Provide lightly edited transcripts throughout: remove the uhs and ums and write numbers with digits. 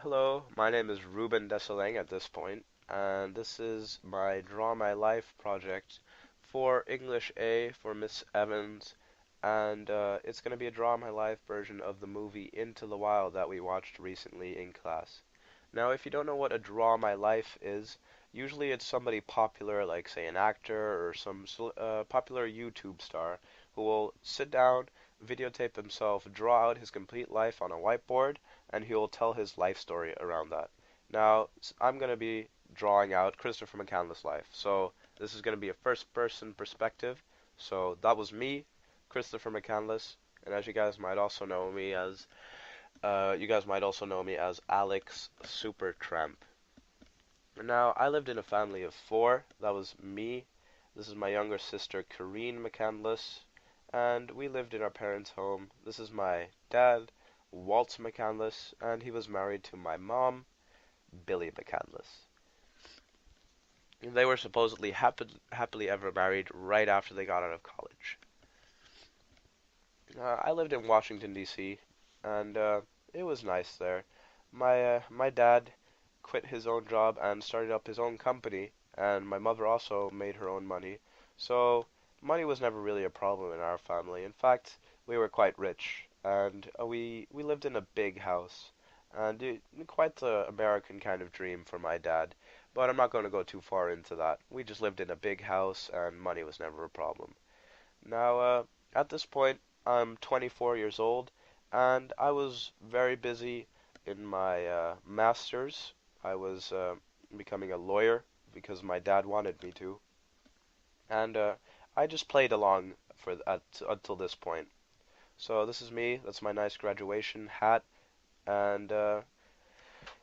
Hello, my name is Ruben Desalegn at this point, and this is my Draw My Life project for English A for Miss Evans, and it's going to be a Draw My Life version of the movie Into the Wild that we watched recently in class. Now, if you don't know what a Draw My Life is, usually it's somebody popular, like say an actor or some popular YouTube star, who will sit down, videotape himself, draw out his complete life on a whiteboard, and he will tell his life story around that. Now, I'm going to be drawing out Christopher McCandless' life. So, this is going to be a first person perspective. So, that was me, Christopher McCandless, and as you guys might also know me as Alex Supertramp. Now, I lived in a family of four. That was me. This is my younger sister, Kareen McCandless, and we lived in our parents' home. This is my dad, Walt McCandless, and he was married to my mom, Billy McCandless. They were supposedly happily ever married right after they got out of college. I lived in Washington, D.C., and it was nice there. My dad quit his own job and started up his own company, and my mother also made her own money. So money was never really a problem in our family. In fact, we were quite rich, and we lived in a big house, and quite the American kind of dream for my dad. But I'm not going to go too far into that. We just lived in a big house, and money was never a problem. Now, at this point, I'm 24 years old, and I was very busy in my master's. I was becoming a lawyer because my dad wanted me to, and I just played along until this point. So this is me. That's my nice graduation hat, and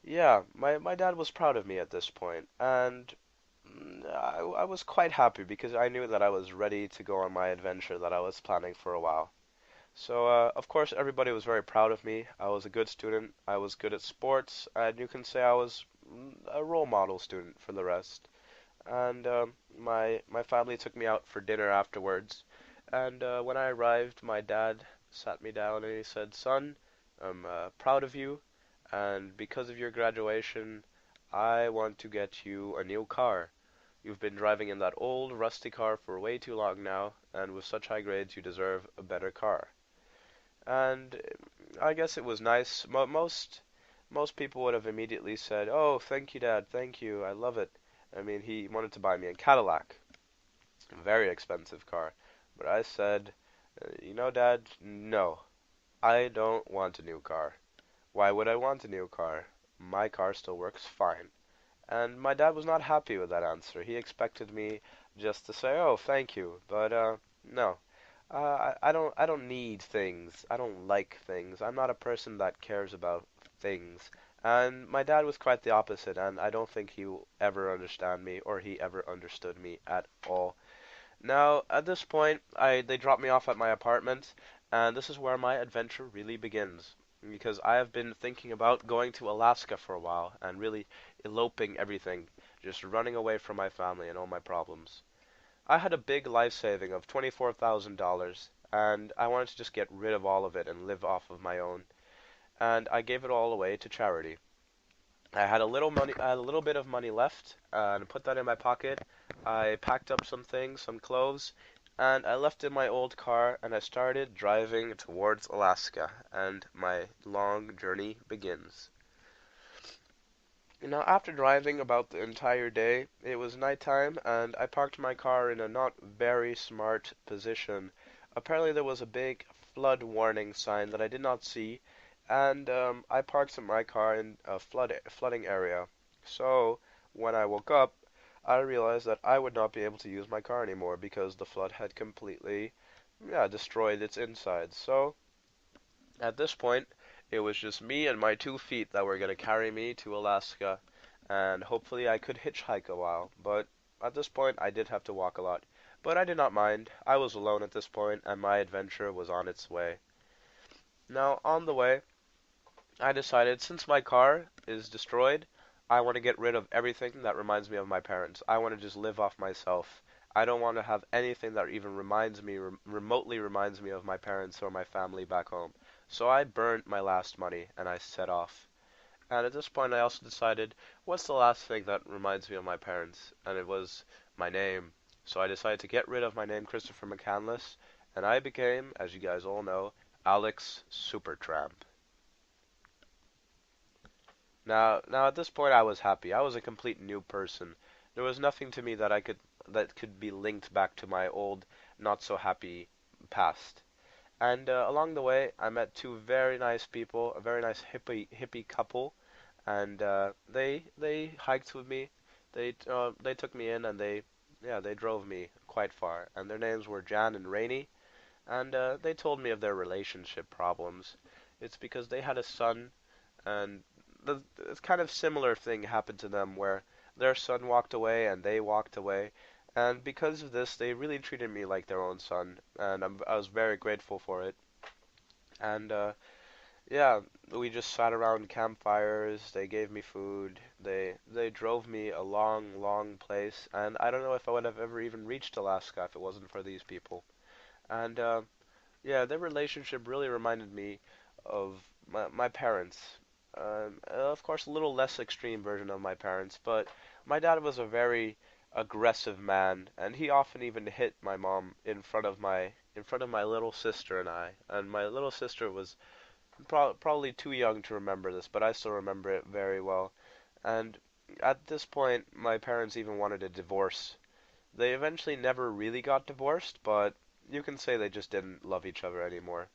yeah, my dad was proud of me at this point, and I was quite happy because I knew that I was ready to go on my adventure that I was planning for a while. So, of course, everybody was very proud of me. I was a good student. I was good at sports, and you can say I was a role model student for the rest. And my family took me out for dinner afterwards. And when I arrived, my dad sat me down and he said, "Son, I'm proud of you, and because of your graduation, I want to get you a new car. You've been driving in that old, rusty car for way too long now, and with such high grades, you deserve a better car." And I guess it was nice. Most people would have immediately said, "Oh, thank you, Dad. Thank you. I love it." I mean, he wanted to buy me a Cadillac, a very expensive car. But I said, Dad, no. I don't want a new car. Why would I want a new car? My car still works fine." And my dad was not happy with that answer. He expected me just to say, "Oh, thank you," but no. I don't need things. I don't like things. I'm not a person that cares about things. And my dad was quite the opposite, and I don't think he will ever understand me or he ever understood me at all. Now, at this point, they dropped me off at my apartment, and this is where my adventure really begins. Because I have been thinking about going to Alaska for a while and really eloping everything, just running away from my family and all my problems. I had a big life saving of $24,000, and I wanted to just get rid of all of it and live off of my own. And I gave it all away to charity. I had a little money, I had a little bit of money left, and put that in my pocket. I packed up some things, some clothes, and I left in my old car, and I started driving towards Alaska, and my long journey begins. Now, after driving about the entire day, it was nighttime, and I parked my car in a not very smart position. Apparently, there was a big flood warning sign that I did not see, and I parked my car in a flooding area. So, when I woke up, I realized that I would not be able to use my car anymore because the flood had completely, yeah, destroyed its insides. So, at this point, it was just me and my 2 feet that were going to carry me to Alaska, and hopefully I could hitchhike a while, but at this point I did have to walk a lot. But I did not mind. I was alone at this point, and my adventure was on its way. Now, on the way, I decided since my car is destroyed, I want to get rid of everything that reminds me of my parents. I want to just live off myself. I don't want to have anything that even remotely reminds me of my parents or my family back home. So I burnt my last money and I set off. And at this point, I also decided, what's the last thing that reminds me of my parents? And it was my name. So I decided to get rid of my name, Christopher McCandless, and I became, as you guys all know, Alex Supertramp. Now at this point, I was happy. I was a complete new person. There was nothing to me that could be linked back to my old, not so happy past. And along the way, I met two very nice people, a very nice hippie couple, and they hiked with me. They took me in, and they drove me quite far. And their names were Jan and Rainey, and they told me of their relationship problems. It's because they had a son, and it's kind of similar thing happened to them where their son walked away and they walked away. And because of this, they really treated me like their own son, and I was very grateful for it. And yeah, we just sat around campfires. They gave me food. They drove me a long, long place, and I don't know if I would have ever even reached Alaska if it wasn't for these people. And yeah, their relationship really reminded me of my parents. Of course, a little less extreme version of my parents, but my dad was a very aggressive man, and he often even hit my mom in front of my little sister and I. And my little sister was probably too young to remember this, but I still remember it very well. And at this point, my parents even wanted a divorce. They eventually never really got divorced, but you can say they just didn't love each other anymore.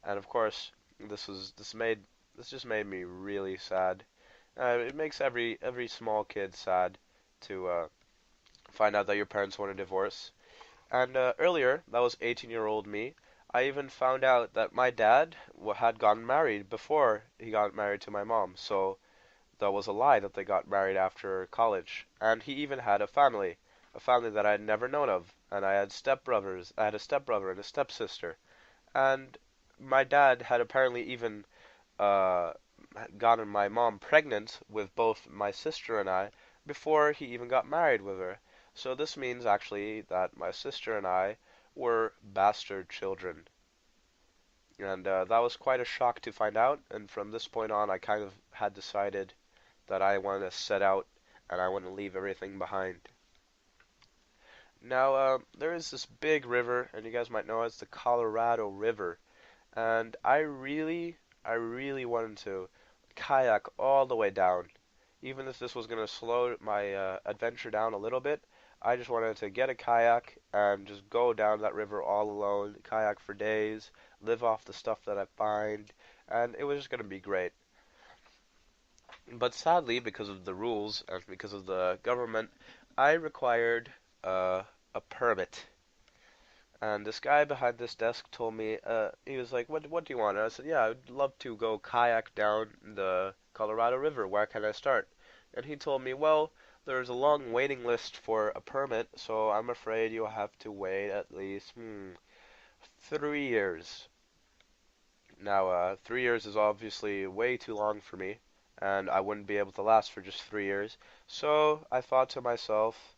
And of course, this was this just made me really sad. It makes every small kid sad to find out that your parents want a divorce. And earlier, that was 18-year-old me. I even found out that my dad had gotten married before he got married to my mom. So that was a lie that they got married after college. And he even had a family that I had never known of. And I had stepbrothers. I had a stepbrother and a stepsister. And my dad had apparently even uh, gotten my mom pregnant with both my sister and I before he even got married with her. So this means actually that my sister and I were bastard children. And that was quite a shock to find out. And from this point on, I kind of had decided that I want to set out and I want to leave everything behind. Now, there is this big river, and you guys might know it's the Colorado River. And I really wanted to kayak all the way down. Even if this was going to slow my adventure down a little bit, I just wanted to get a kayak and just go down that river all alone, kayak for days, live off the stuff that I find, and it was just going to be great. But sadly, because of the rules and because of the government, I required a permit. And this guy behind this desk told me, he was like, what do you want? And I said, yeah, I'd love to go kayak down the Colorado River. Where can I start? And he told me, well, there's a long waiting list for a permit, so I'm afraid you'll have to wait at least, 3 years. Now, 3 years is obviously way too long for me, and I wouldn't be able to last for just 3 years. So I thought to myself,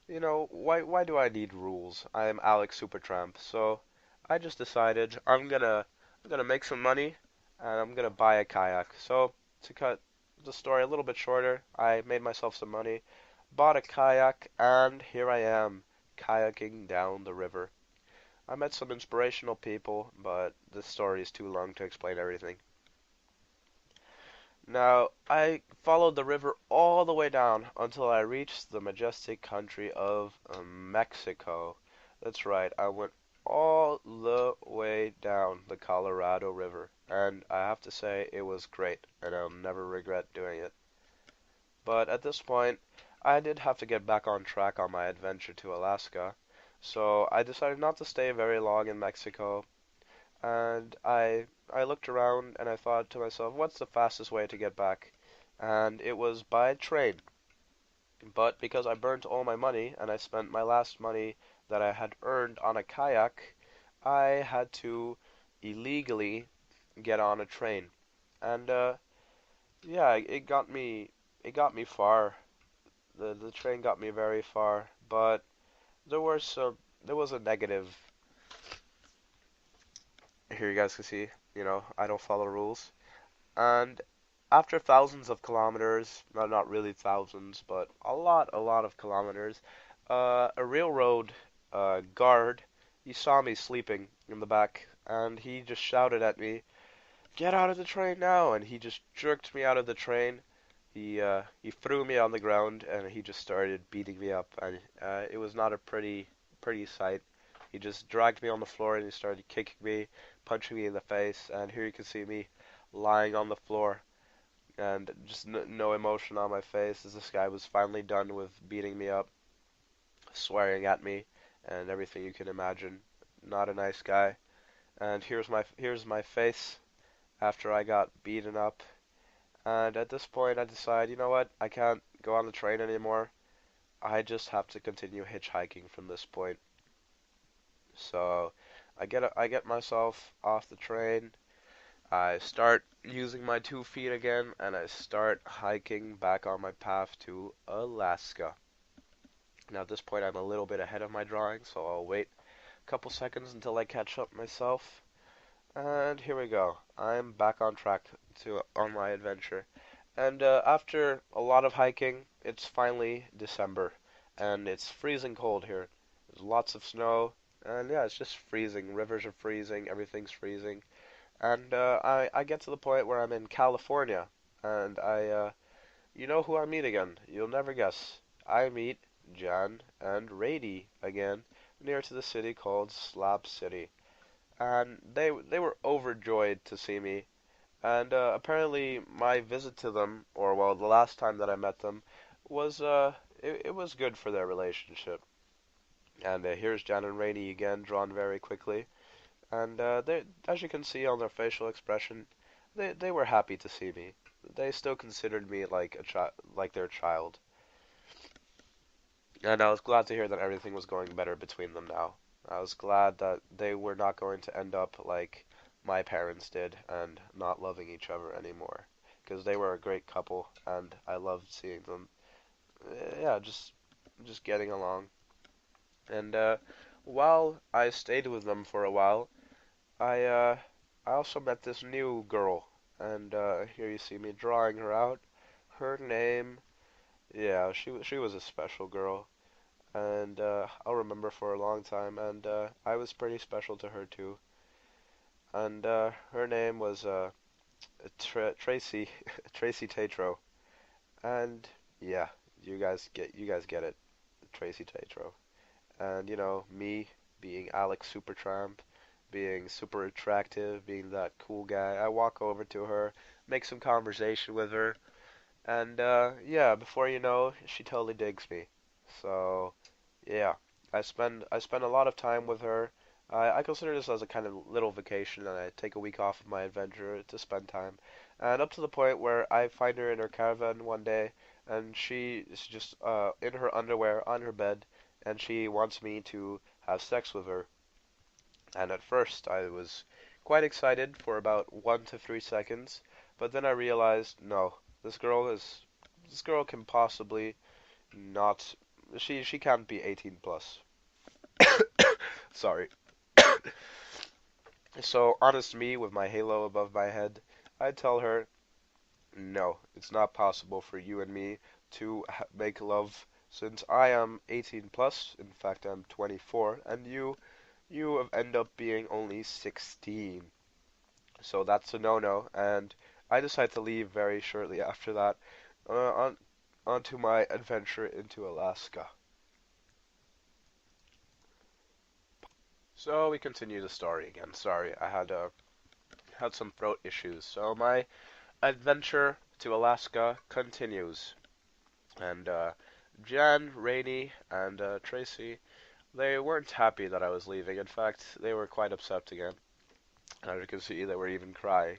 why do I need rules? I am Alex Supertramp. So I just decided I'm gonna make some money and I'm gonna buy a kayak. So to cut the story a little bit shorter, I made myself some money, bought a kayak, and here I am kayaking down the river. I met some inspirational people, but this story is too long to explain everything. Now, I followed the river all the way down until I reached the majestic country of Mexico. That's right, I went all the way down the Colorado River, and I have to say it was great, and I'll never regret doing it. But at this point, I did have to get back on track on my adventure to Alaska, so I decided not to stay very long in Mexico, and I looked around and I thought to myself, what's the fastest way to get back? And it was by train. But because I burnt all my money and I spent my last money that I had earned on a kayak, I had to illegally get on a train. And yeah, it got me far. The train got me very far, but there was a negative. Here you guys can see, I don't follow rules. And after thousands of kilometers, not really thousands, but a lot of kilometers, a railroad guard, he saw me sleeping in the back, and he just shouted at me, "Get out of the train now!" And he just jerked me out of the train. He threw me on the ground, and he just started beating me up, and it was not a pretty sight. He just dragged me on the floor, and he started kicking me, punching me in the face, and here you can see me lying on the floor and just no emotion on my face as this guy was finally done with beating me up, swearing at me, and everything you can imagine. Not a nice guy. And here's my face after I got beaten up. And at this point, I decide, you know what? I can't go on the train anymore. I just have to continue hitchhiking from this point. So I get myself off the train. I start using my 2 feet again, and I start hiking back on my path to Alaska. Now at this point I'm a little bit ahead of my drawing, so I'll wait a couple seconds until I catch up myself. And here we go. I'm back on track to on my adventure. And after a lot of hiking, it's finally December, and it's freezing cold here. There's lots of snow, and yeah, it's just freezing. Rivers are freezing, everything's freezing. And I get to the point where I'm in California, and you know who I meet again? You'll never guess. I meet Jan and Rady again, near to the city called Slab City, and they were overjoyed to see me. And apparently, my visit to them, or well, the last time that I met them, was it was good for their relationship. And here's Jan and Rainey again, drawn very quickly. And they, as you can see on their facial expression, they were happy to see me. They still considered me like like their child. And I was glad to hear that everything was going better between them now. I was glad that they were not going to end up like my parents did and not loving each other anymore. Because they were a great couple, and I loved seeing them. Yeah, just getting along. And while I stayed with them for a while, I also met this new girl, and here you see me drawing her out. Her name, yeah, she was a special girl, and I'll remember for a long time. And I was pretty special to her too. And her name was Tracy Tracy Tatro, and yeah, you guys get it, Tracy Tatro. And you know me being Alex Supertramp, being super attractive, being that cool guy. I walk over to her, make some conversation with her, and yeah, before you know, she totally digs me. So yeah, I spend a lot of time with her. I consider this as a kind of little vacation, and I take a week off of my adventure to spend time. And up to the point where I find her in her caravan one day, and she is just in her underwear on her bed, and she wants me to have sex with her. And at first I was quite excited for about 1 to 3 seconds, but then I realized, no, this girl can possibly not she can't be 18 plus. Sorry. So honest me with my halo above my head, I tell her, no, it's not possible for you and me to make love since I am 18 plus. In fact, I'm 24, and you end up being only 16. So that's a no-no, and I decide to leave very shortly after that on onto my adventure into Alaska. So we continue the story again. Sorry, I had some throat issues. So my adventure to Alaska continues, and Jan, Rainey, and Tracy, they weren't happy that I was leaving. In fact, they were quite upset again. As you can see, they were even crying.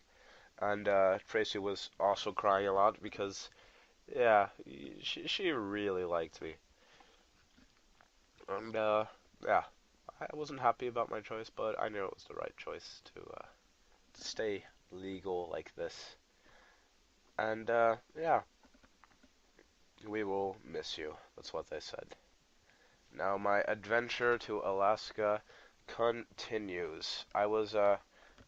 And Tracy was also crying a lot because, yeah, she really liked me. And yeah, I wasn't happy about my choice, but I knew it was the right choice to stay legal like this. And yeah, we will miss you. That's what they said. Now my adventure to Alaska continues. I was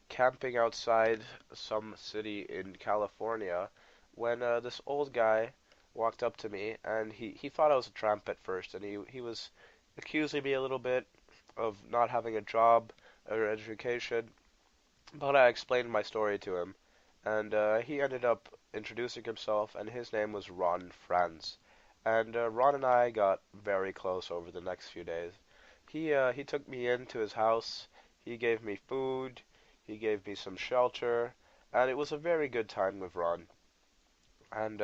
camping outside some city in California, when this old guy walked up to me, and he thought I was a tramp at first, and he was accusing me a little bit of not having a job or education. But I explained my story to him, and he ended up introducing himself, and his name was Ron Franz. And Ron and I got very close over the next few days. He took me into his house. He gave me food. He gave me some shelter, and it was a very good time with Ron. And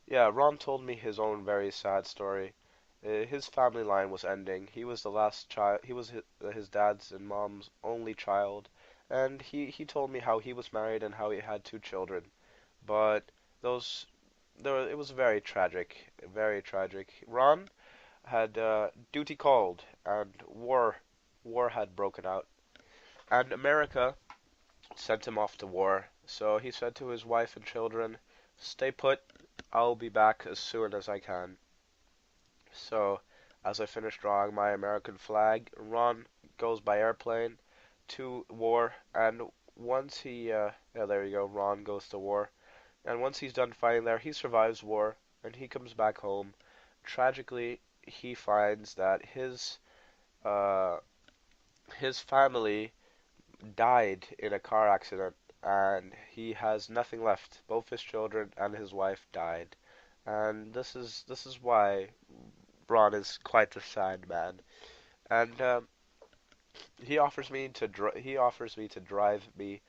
yeah, Ron told me his own very sad story. His family line was ending. He was the last child. He was his dad's and mom's only child, and he told me how he was married and how he had two children. But those it was very tragic, very tragic. Ron had duty called, and war had broken out, and America sent him off to war. So he said to his wife and children, "Stay put. I'll be back as soon as I can." So, as I finish drawing my American flag, Ron goes by airplane to war, and once yeah, there you go, Ron goes to war, and once he's done fighting there, he survives war, and he comes back home. Tragically, he finds that uh, his family died in a car accident, and he has nothing left. Both his children and his wife died, and this is why Ron is quite a sad man, and he offers me to drive me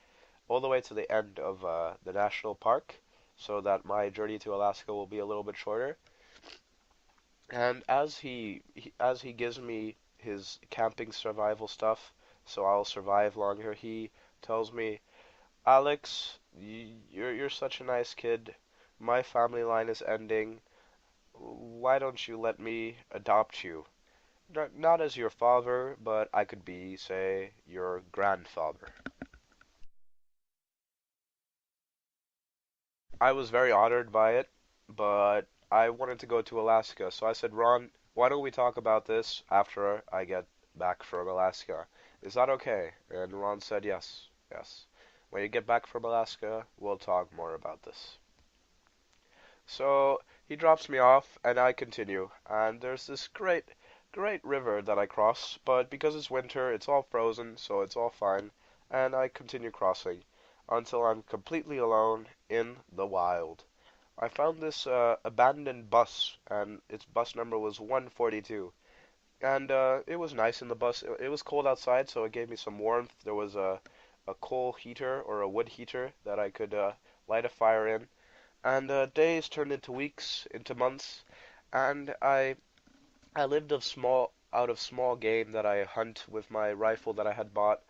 all the way to the end of the national park, so that my journey to Alaska will be a little bit shorter. And as he gives me his camping survival stuff, so I'll survive longer, he tells me, "Alex, you're such a nice kid. My family line is ending. Why don't you let me adopt you? Not as your father, but I could be, say, your grandfather." I was very honored by it, but I wanted to go to Alaska, so I said, "Ron, why don't we talk about this after I get back from Alaska? Is that okay?" And Ron said, "Yes, yes. When you get back from Alaska, we'll talk more about this." So he drops me off, and I continue. And there's this great river that I cross, but because it's winter, it's all frozen, so it's all fine. And I continue crossing until I'm completely alone in the wild. I found this abandoned bus, and its bus number was 142. And it was nice in the bus. It was cold outside, so it gave me some warmth. There was a coal heater or a wood heater that I could light a fire in. And days turned into weeks, into months, and I lived out of small game that I hunt with my rifle that I had bought,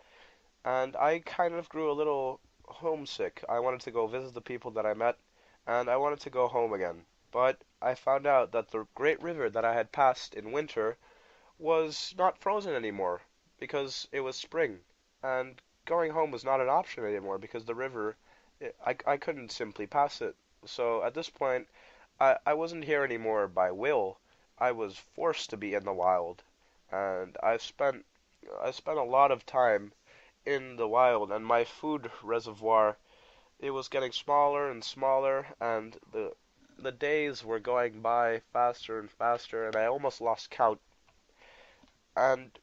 and I kind of grew a little homesick. I wanted to go visit the people that I met, and I wanted to go home again. But I found out that the great river that I had passed in winter was not frozen anymore because it was spring, and going home was not an option anymore because the river, I couldn't simply pass it. So at this point, I wasn't here anymore by will. I was forced to be in the wild, and I spent a lot of time in the wild, and my food reservoir, it was getting smaller and smaller, and the days were going by faster and faster, and I almost lost count. And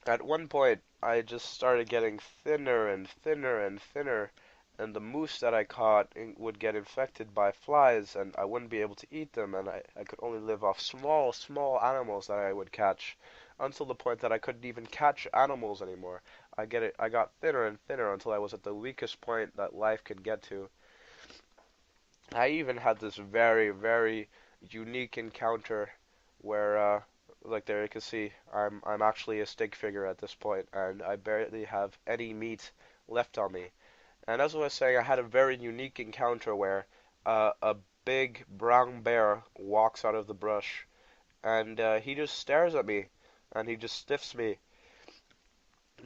at one point, I just started getting thinner and thinner and thinner, and the moose that I caught would get infected by flies, and I wouldn't be able to eat them, and I could only live off small animals that I would catch, until the point that I couldn't even catch animals anymore. I got thinner and thinner until I was at the weakest point that life could get to. I even had this very unique encounter where, like there you can see, I'm actually a stick figure at this point, and I barely have any meat left on me. And as I was saying, I had a very unique encounter where a big brown bear walks out of the brush, and he just stares at me, and he just stiffs me.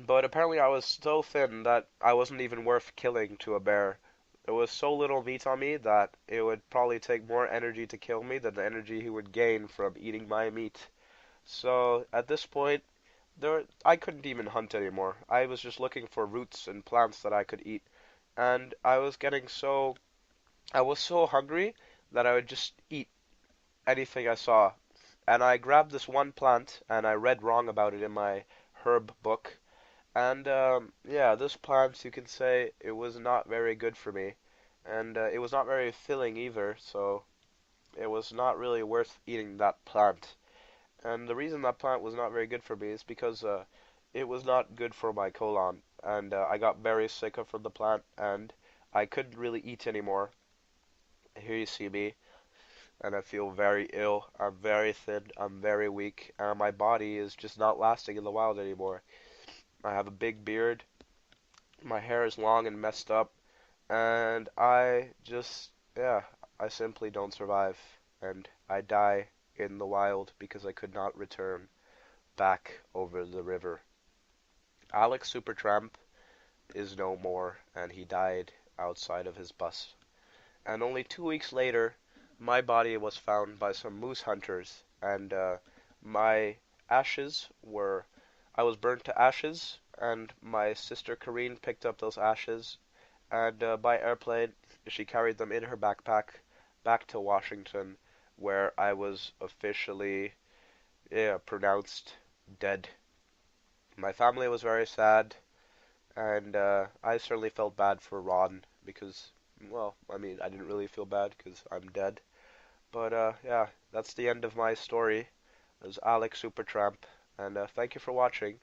But apparently I was so thin that I wasn't even worth killing to a bear. There was so little meat on me that it would probably take more energy to kill me than the energy he would gain from eating my meat. So at this point, I couldn't even hunt anymore. I was just looking for roots and plants that I could eat, and I was getting I was so hungry that I would just eat anything I saw. And I grabbed this one plant and I read wrong about it in my herb book. And yeah, this plant, you can say it was not very good for me. And it was not very filling either, so it was not really worth eating that plant. And the reason that plant was not very good for me is because it was not good for my colon. And I got very sick from the plant, and I couldn't really eat anymore. Here you see me, and I feel very ill. I'm very thin. I'm very weak, and my body is just not lasting in the wild anymore. I have a big beard. My hair is long and messed up, and yeah, I simply don't survive, and I die in the wild because I could not return back over the river. Alex Supertramp is no more, and he died outside of his bus. And only 2 weeks later, my body was found by some moose hunters, and my ashes were. I was burnt to ashes, and my sister Karine picked up those ashes, and by airplane, she carried them in her backpack back to Washington, where I was officially, yeah, pronounced dead. My family was very sad, and I certainly felt bad for Ron because, well, I mean, I didn't really feel bad because I'm dead. But yeah, that's the end of my story. It was Alex Supertramp, and thank you for watching.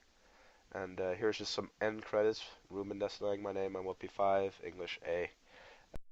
And here's just some end credits. Ruben Deslang, my name. I'm WP5, English A.